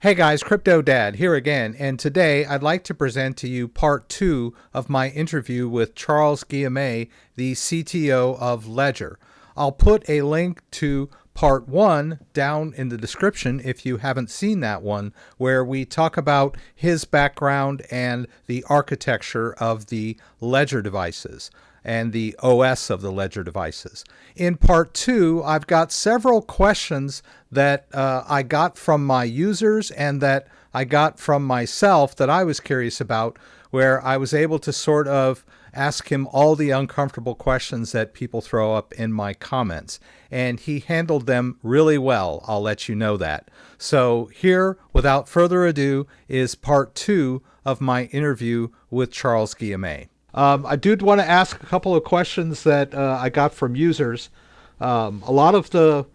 Hey guys, CryptoDad here again, and today I'd like to present to you part 2 of my interview with Charles Guillemet, the CTO of Ledger. I'll put a link to part 1 down in the description if you haven't seen that one, where we talk about his background and the architecture of the Ledger devices and the OS of the Ledger devices. In part 2, I've got several questions that I got from my users and that I got from myself that I was curious about, where I was able to sort of ask him all the uncomfortable questions that people throw up in my comments. And he handled them really well, I'll let you know that. So here, without further ado, is part 2 of my interview with Charles Guillemet. I did want to ask a couple of questions that I got from users. A lot of the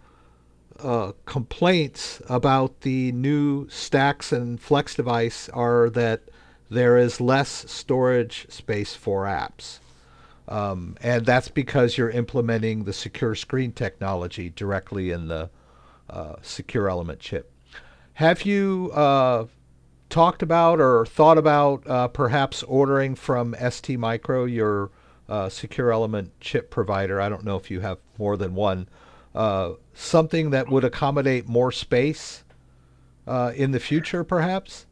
complaints about the new Stax and Flex device are that there is less storage space for apps. And that's because you're implementing the secure screen technology directly in the secure element chip. Have you talked about or thought about perhaps ordering from ST Micro, your secure element chip provider? I don't know if you have more than one. Something that would accommodate more space in the future, perhaps?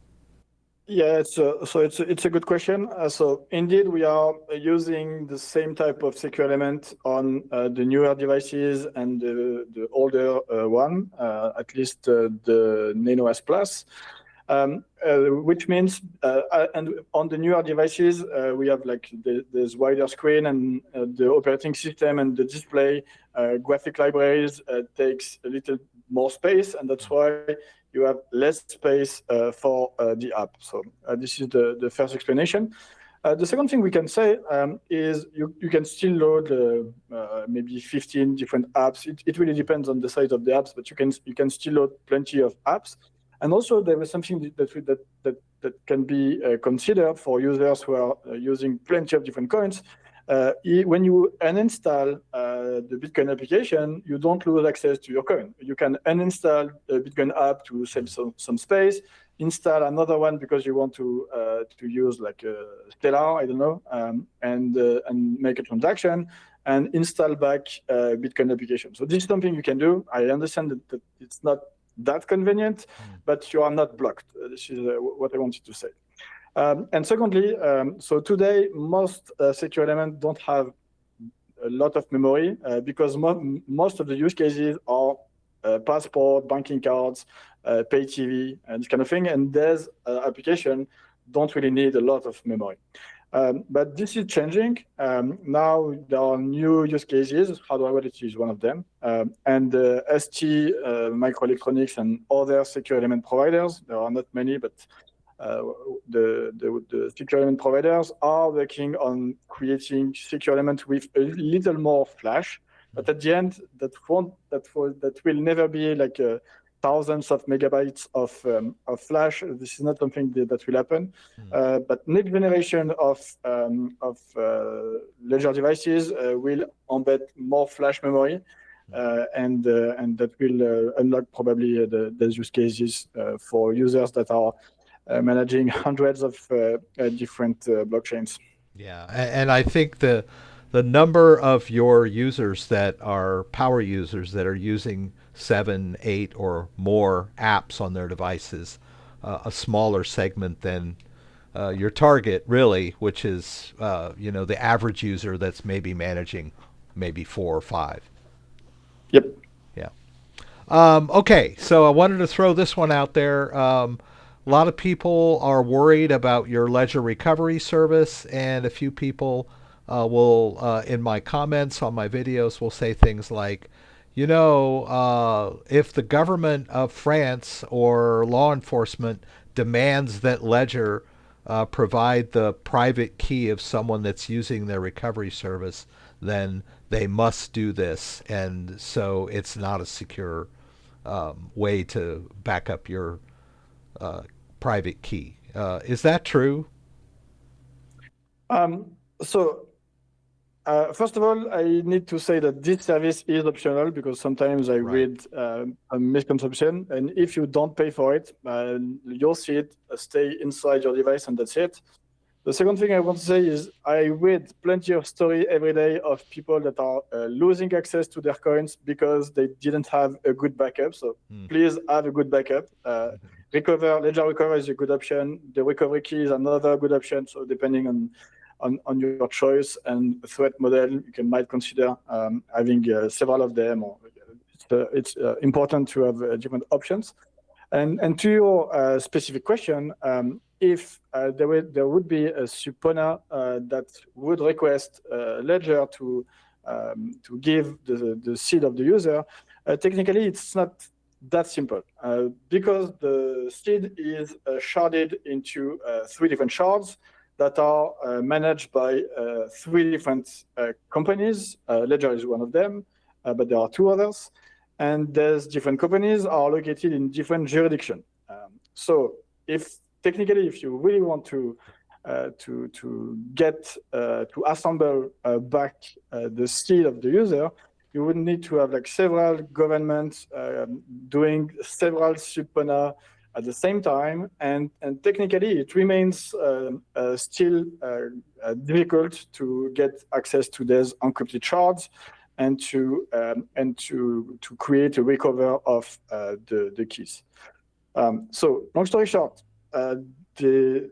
Yeah, it's a good question. So indeed, we are using the same type of secure element on the newer devices and the older one, at least the Nano S Plus, which means and on the newer devices we have like this wider screen and the operating system and the display graphic libraries takes a little more space, and that's why you have less space for the app. So this is the first explanation. The second thing we can say is you can still load maybe 15 different apps. It really depends on the size of the apps, but you can still load plenty of apps. And also there is something that can be considered for users who are using plenty of different coins. When you uninstall the Bitcoin application, you don't lose access to your coin. You can uninstall the Bitcoin app to save some space, install another one because you want to use like a Stellar, I don't know, and make a transaction and install back Bitcoin application. So this is something you can do. I understand that it's not that convenient, but you are not blocked. This is what I wanted to say. And secondly, so today, most secure elements don't have a lot of memory because most of the use cases are passport, banking cards, pay TV, and this kind of thing. And these applications don't really need a lot of memory. But this is changing. Now there are new use cases. Hardware wallet is one of them. And ST, Microelectronics, and other secure element providers, there are not many, but the secure element providers are working on creating secure element with a little more flash, but at the end that will never be like thousands of megabytes of flash. This is not something that will happen. But next generation of Ledger devices will embed more flash memory, and that will unlock probably those use cases for users that are managing hundreds of different blockchains. Yeah, and I think the number of your users that are power users that are using 7, 8, or more apps on their devices, a smaller segment than your target, really, which is the average user that's maybe managing maybe 4 or 5. Yep. Yeah. Okay, so I wanted to throw this one out there. A lot of people are worried about your ledger recovery service, and a few people in my comments on my videos, will say things like, if the government of France or law enforcement demands that Ledger provide the private key of someone that's using their recovery service, then they must do this, and so it's not a secure way to back up your private key. Is that true? So First of all, I need to say that this service is optional because sometimes I read a misconception, and if you don't pay for it, you'll see it stay inside your device, and that's it. The second thing I want to say is I read plenty of story every day of people that are losing access to their coins because they didn't have a good backup. So please have a good backup. Ledger Recover is a good option. The recovery key is another good option. So depending on your choice and threat model, you might consider having several of them. Or it's important to have different options. And to your specific question, if there would be a subpoena that would request Ledger to give the seed of the user, technically it's not that simple because the seed is sharded into 3 different shards that are managed by 3 different companies. Ledger is one of them, but there are 2 others. And those different companies are located in different jurisdictions. So if you really want to assemble back the seed of the user, you would need to have like several governments doing several subpoena at the same time, and technically it remains still difficult to get access to these encrypted shards and to create a recover of the keys. So long story short, the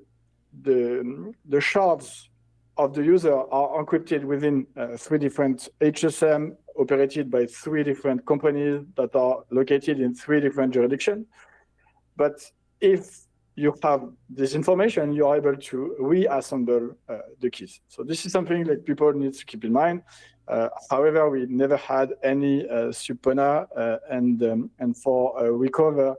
shards of the user are encrypted within 3 different HSM operated by 3 different companies that are located in 3 different jurisdictions. But if you have this information, you're able to reassemble the keys. So this is something that people need to keep in mind. However, we never had any subpoena, and for recover,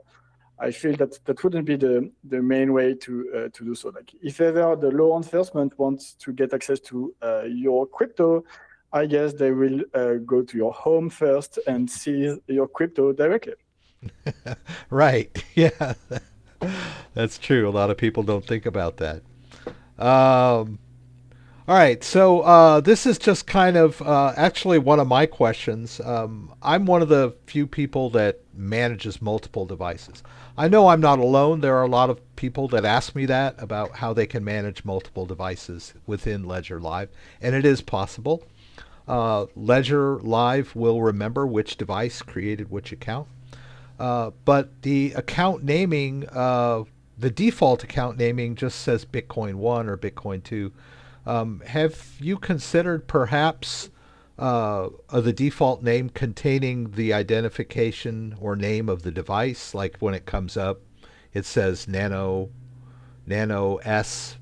I feel that wouldn't be the main way to do so. Like if ever the law enforcement wants to get access to your crypto, I guess they will go to your home first and seize your crypto directly. Right. Yeah. That's true. A lot of people don't think about that. All right, so this is just kind of actually one of my questions. I'm one of the few people that manages multiple devices. I know I'm not alone. There are a lot of people that ask me that about how they can manage multiple devices within Ledger Live, and it is possible. Ledger Live will remember which device created which account, but the account naming, the default account naming just says Bitcoin 1 or Bitcoin 2. Have you considered perhaps the default name containing the identification or name of the device? Like when it comes up, it says Nano S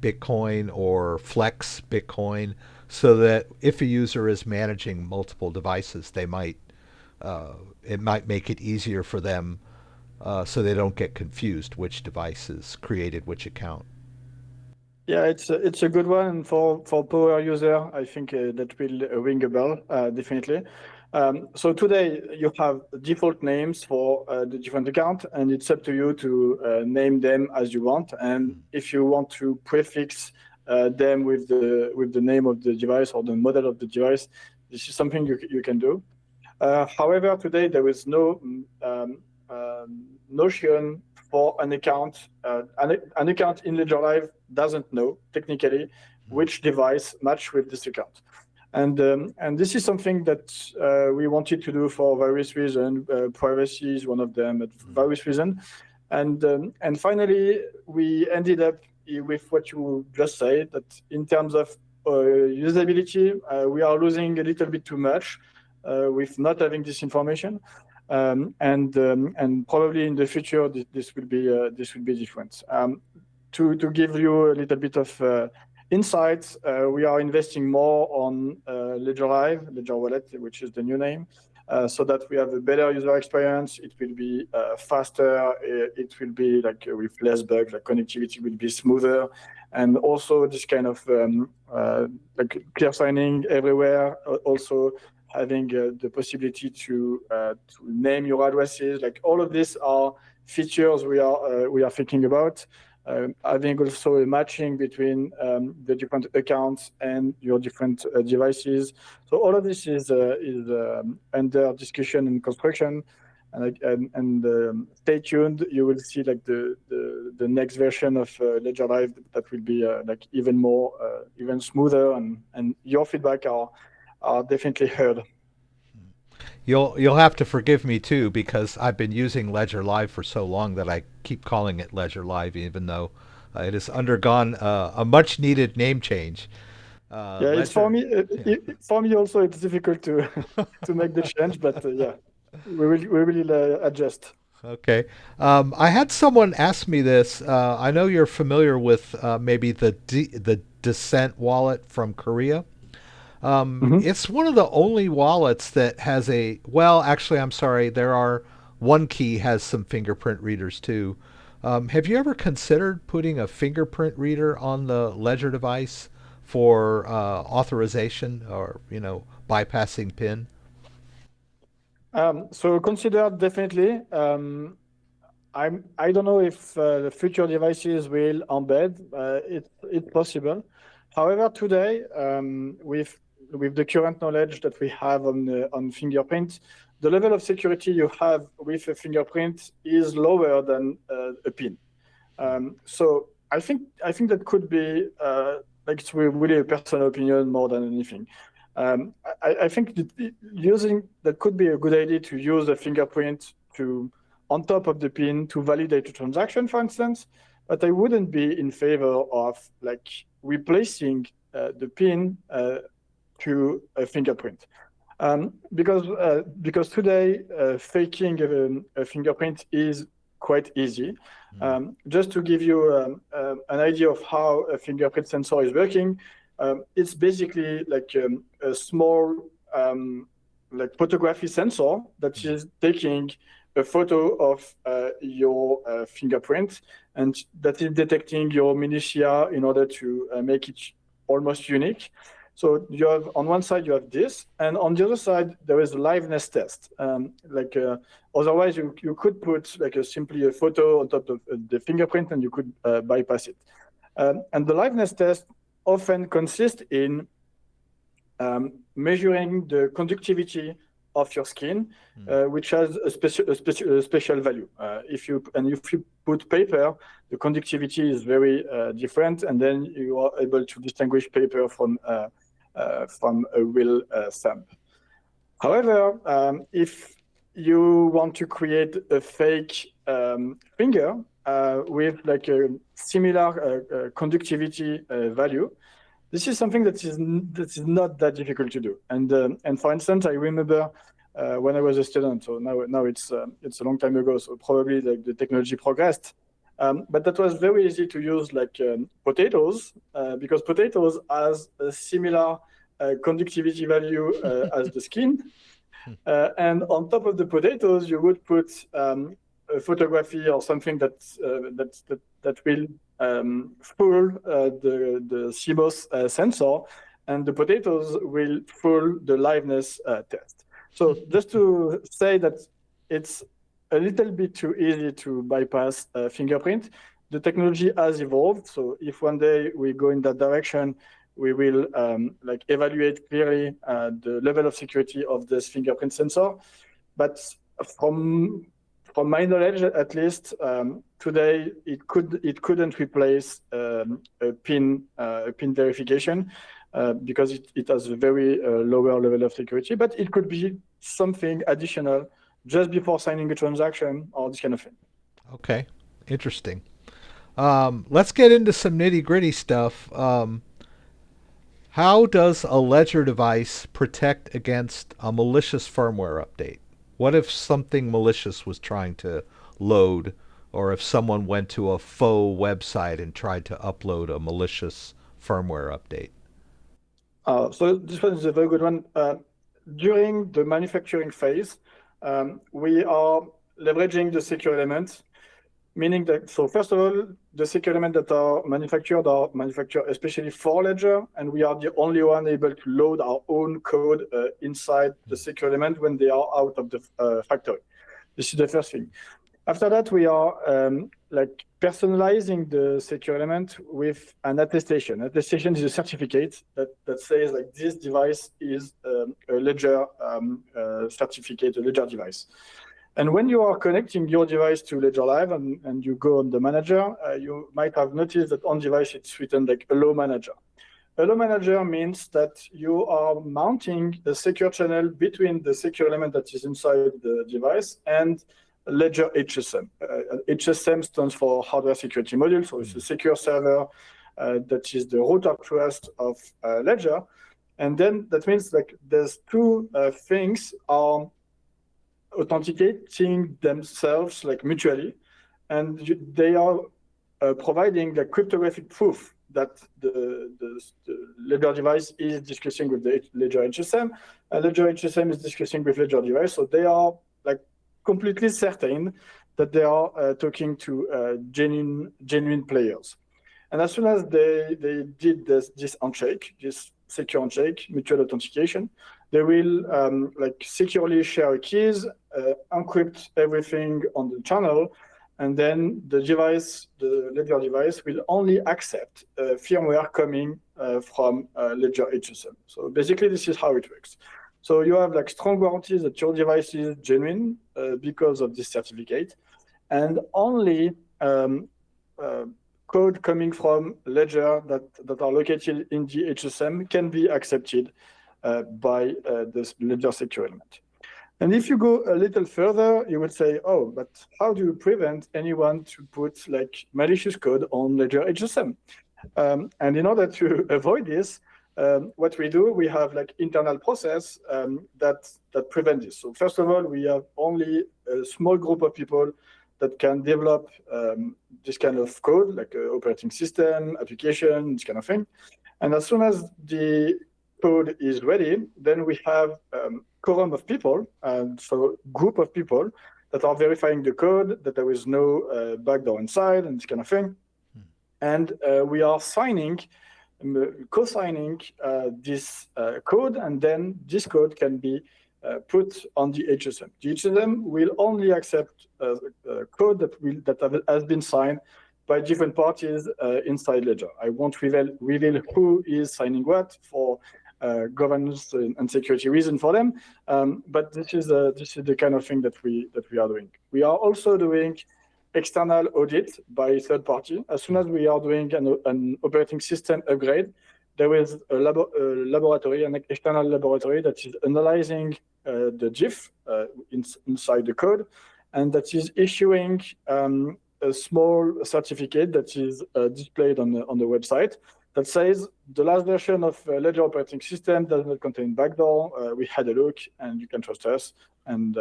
Bitcoin or Flex Bitcoin, so that if a user is managing multiple devices, they might it might make it easier for them so they don't get confused which devices created which account. Yeah, it's a good one for power user. I think that will ring a bell definitely. So today you have default names for the different account, and it's up to you to name them as you want. And if you want to prefix them with the name of the device or the model of the device, this is something you can do. However, today there is no notion for an account. An account in Ledger Live doesn't know technically which device match with this account, and this is something that we wanted to do for various reasons. Privacy is one of them, at various reasons, and finally we ended up with what you just said, that in terms of usability, we are losing a little bit too much with not having this information. And probably in the future this will be different. To give you a little bit of insights, we are investing more on Ledger Live, Ledger Wallet, which is the new name, so that we have a better user experience. It will be faster. It will be like with less bugs. Like connectivity will be smoother, and also this kind of like clear signing everywhere. Also, having the possibility to name your addresses, like all of these are features we are thinking about. having also a matching between the different accounts and your different devices. So all of this is under discussion and construction. And stay tuned. You will see like the next version of Ledger Live that will be like even more, even smoother, and your feedback are definitely heard. You'll have to forgive me too, because I've been using Ledger Live for so long that I keep calling it Ledger Live, even though it has undergone a much needed name change. Yeah, Ledger, it's for me. yeah. For me also, it's difficult to to make the change, but yeah, we will adjust. Okay. I had someone ask me this. I know you're familiar with maybe the Descent wallet from Korea. Mhm. It's one of the only wallets that has a, well, actually, I'm sorry, there are, one key has some fingerprint readers too. Have you ever considered putting a fingerprint reader on the Ledger device for authorization, or, bypassing PIN? So consider definitely. I don't know if the future devices will embed. It's possible. However, today, with the current knowledge that we have on fingerprint, the level of security you have with a fingerprint is lower than a PIN. So I think that could be like, it's really a personal opinion more than anything. I think that could be a good idea to use a fingerprint to on top of the PIN to validate a transaction, for instance. But I wouldn't be in favor of like replacing the PIN to a fingerprint. Because today faking a fingerprint is quite easy. Just to give you an idea of how a fingerprint sensor is working, it's basically like a small like photography sensor that is taking a photo of your fingerprint, and that is detecting your minutia in order to make it almost unique. So you have, on one side you have this, and on the other side there is a liveness test. Otherwise you could put like simply a photo on top of the fingerprint and you could bypass it. And the liveness test often consists in measuring the conductivity of your skin, which has a special value. If you put paper, the conductivity is very different, and then you are able to distinguish paper from a real thumb. However, if you want to create a fake finger with like a similar conductivity value, this is something that is not that difficult to do. And for instance, I remember when I was a student. So now it's a long time ago. So probably like the technology progressed, but that was very easy to use, like potatoes, because potatoes has a similar conductivity value as the skin. And on top of the potatoes, you would put a photography or something that will fool the CMOS sensor, and the potatoes will fool the liveness test. So just to say that it's a little bit too easy to bypass fingerprint. The technology has evolved. So if one day we go in that direction, we will like evaluate clearly the level of security of this fingerprint sensor. But from my knowledge, at least today, it couldn't replace a PIN verification because it has a very lower level of security. But it could be something additional just before signing a transaction or this kind of thing. Okay, interesting. Let's get into some nitty gritty stuff. How does a Ledger device protect against a malicious firmware update? What if something malicious was trying to load, or if someone went to a faux website and tried to upload a malicious firmware update? So this one is a very good one. During the manufacturing phase, we are leveraging the secure elements, meaning that, so first of all, the secure elements that are manufactured especially for Ledger, and we are the only one able to load our own code inside the secure element when they are out of the factory. This is the first thing. After that, we are like personalizing the secure element with an attestation. Attestation is a certificate that says like this device is a Ledger certificate, a Ledger device. And when you are connecting your device to Ledger Live and you go on the manager, you might have noticed that on device it's written like Allow Manager. Allow Manager means that you are mounting a secure channel between the secure element that is inside the device and Ledger HSM. HSM stands for Hardware Security Module, so it's a secure server that is the root of trust of Ledger. And then that means like there's two things are authenticating themselves like mutually, and they are providing the cryptographic proof that the Ledger device is discussing with the Ledger HSM, and Ledger HSM is discussing with Ledger device. So they are like completely certain that they are talking to genuine players. And as soon as they did this handshake, this secure handshake, mutual authentication, they will like securely share keys, encrypt everything on the channel, and then the device, the Ledger device, will only accept firmware coming from Ledger HSM. So basically, this is how it works. So you have like strong guarantees that your device is genuine because of this certificate, and only code coming from Ledger that are located in the HSM can be accepted by this Ledger secure element. And if you go a little further, you would say, oh, but how do you prevent anyone to put like malicious code on Ledger HSM? And in order to avoid this, what we do, we have like internal process that prevent this. So first of all, we have only a small group of people that can develop this kind of code, like operating system, application, this kind of thing. And as soon as the code is ready, then we have quorum of people, so group of people that are verifying the code, that there is no backdoor inside and this kind of thing. And we are co-signing this code, and then this code can be put on the HSM. The HSM will only accept code that has been signed by different parties inside Ledger. I won't reveal who is signing what for governance and security reason for them, but this is the kind of thing that we are doing. We are also doing external audit by third party. As soon as we are doing an operating system upgrade, there is a laboratory, an external laboratory that is analyzing the GIF inside the code, and that is issuing a small certificate that is displayed on the website that says the last version of Ledger operating system does not contain backdoor. We had a look, and you can trust us. And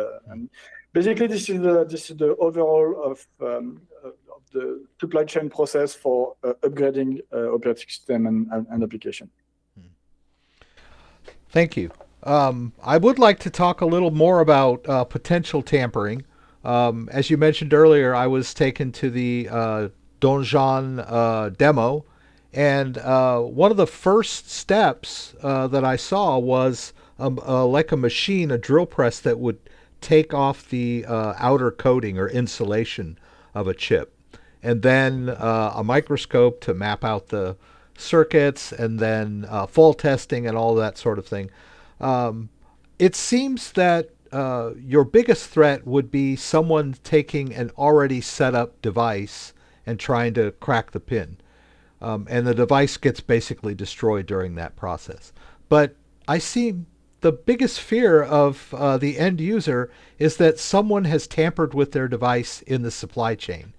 basically, this is the overall of the supply chain process for upgrading operating system and application. Thank you. I would like to talk a little more about potential tampering. As you mentioned earlier, I was taken to the Donjon demo, and one of the first steps that I saw was like a machine, a drill press that would take off the outer coating or insulation of a chip, and then a microscope to map out the circuits, and then fault testing and all that sort of thing. It seems that your biggest threat would be someone taking an already set up device and trying to crack the pin. And the device gets basically destroyed during that process. But I see the biggest fear of the end user is that someone has tampered with their device in the supply chain.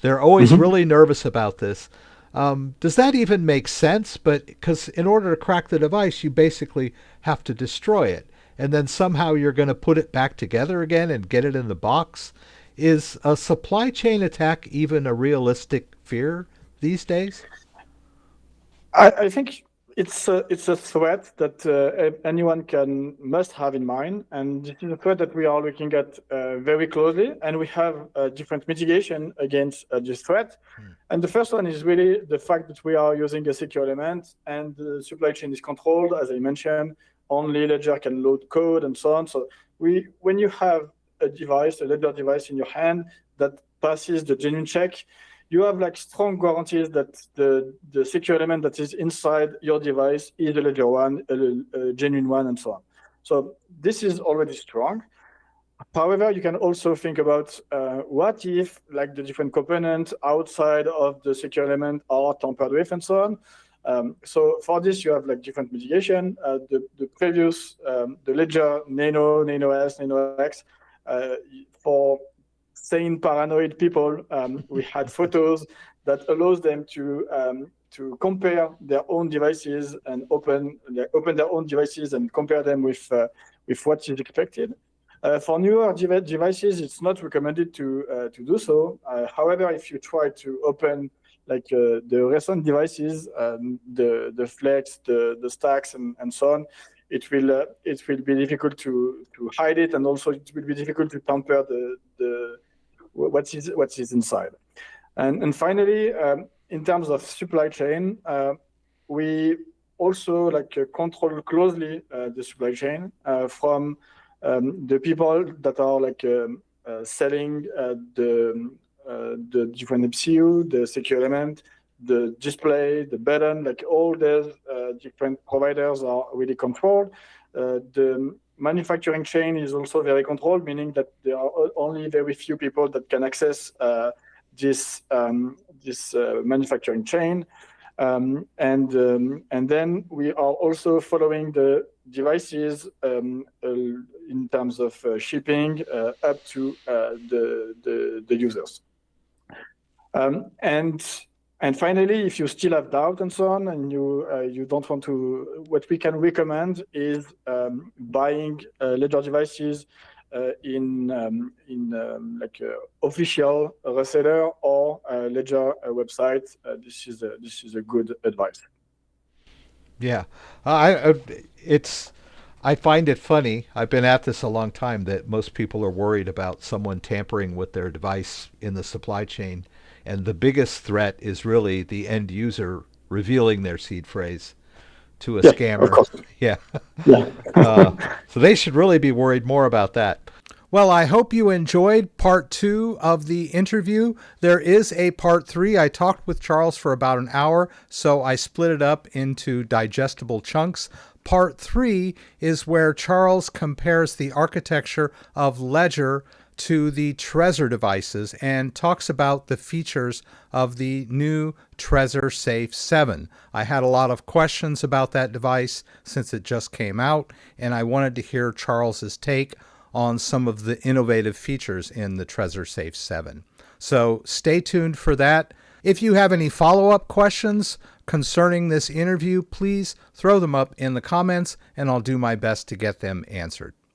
They're always really nervous about this. Does that even make sense? But because in order to crack the device, you basically have to destroy it. And then somehow you're going to put it back together again and get it in the box. Is a supply chain attack even a realistic fear these days? I think it's a threat that anyone must have in mind, and this is a threat that we are looking at very closely, and we have different mitigation against this threat. And the first one is really the fact that we are using a secure element, and the supply chain is controlled, as I mentioned. Only Ledger can load code and so on. So when you have a device, a Ledger device in your hand, that passes the genuine check, you have like strong guarantees that the secure element that is inside your device is a ledger one, a genuine one, and so on. So this is already strong. However, you can also think about what if like the different components outside of the secure element are tampered with and so on. So for this, you have like different mitigation. The previous, the Ledger Nano, Nano S, Nano X, for sane paranoid people, we had photos that allows them to compare their own devices and open their own devices and compare them with what is expected. For newer devices, it's not recommended to do so. However, if you try to open like the recent devices, the Flex, the Stax, and so on, it will be difficult to hide it, and also it will be difficult to tamper what is inside. And finally, in terms of supply chain, we also like control closely the supply chain from the people that are like selling the different MCU, the secure element, the display, the button, like all those different providers are really controlled. The manufacturing chain is also very controlled, meaning that there are only very few people that can access this manufacturing chain. And then we are also following the devices in terms of shipping up to the users. And finally, if you still have doubt and so on, and you don't want to, what we can recommend is buying Ledger devices in official reseller or Ledger website. This is a good advice. Yeah, I find it funny. I've been at this a long time that most people are worried about someone tampering with their device in the supply chain, and the biggest threat is really the end user revealing their seed phrase to a scammer. Of course. Yeah. Yeah. So they should really be worried more about that. Well, I hope you enjoyed part 2 of the interview. There is a part 3. I talked with Charles for about an hour, so I split it up into digestible chunks. Part 3 is where Charles compares the architecture of Ledger to the Trezor devices and talks about the features of the new Trezor Safe 7. I had a lot of questions about that device since it just came out, and I wanted to hear Charles's take on some of the innovative features in the Trezor Safe 7. So stay tuned for that. If you have any follow-up questions concerning this interview, please throw them up in the comments and I'll do my best to get them answered.